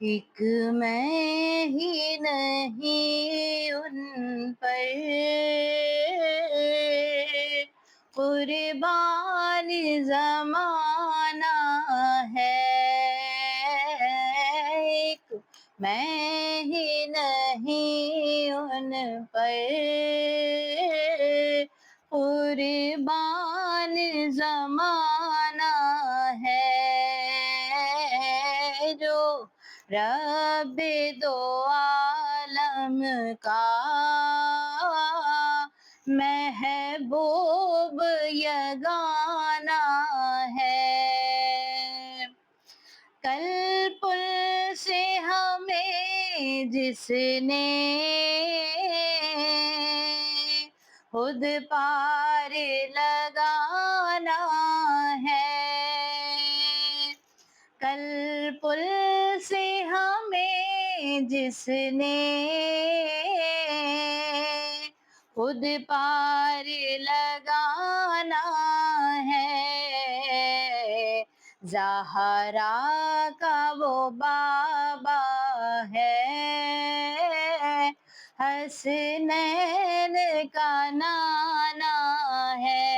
ایک میں ہی نہیں ان پر قربان زمانہ ہے، ایک میں ہی نہیں ان پر قربان زمانہ ہے، جو رب دو عالم کا محبوب یگانہ ہے۔ کل پل سے ہمیں جس نے خود پار لگانا ہے، کل پل سے ہمیں جس نے خود پار لگانا ہے، زہرا کا وہ بابا ہے، حسنین کا نانا ہے،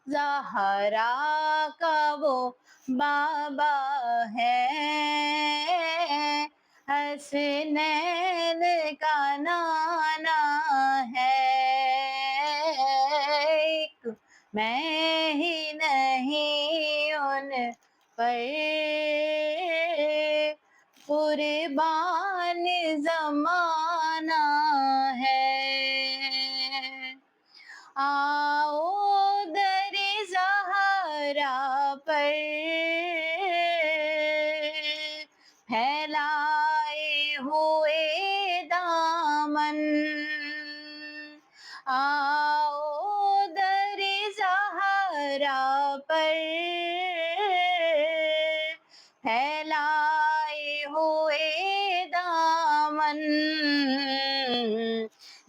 زہرا کا وہ بابا ہے، حسنین کا نانا ہے، ایک میں ہی نہیں ان پر قربان زمانہ ہے۔ آؤ در زہرا پر پھیلائے ہوئے دامن، آؤ در زہرا پر پھیلائے ہوئے دامن،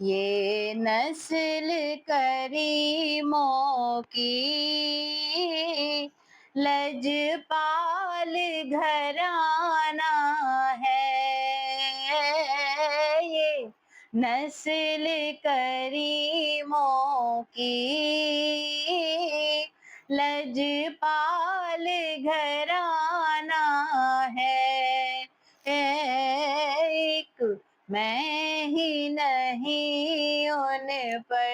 یہ نسل کریموں کی لجپال گھرانہ ہے، یہ نسل کریموں کی لجپال گھرانہ ہے، ایک میں ہی نہیں ان پر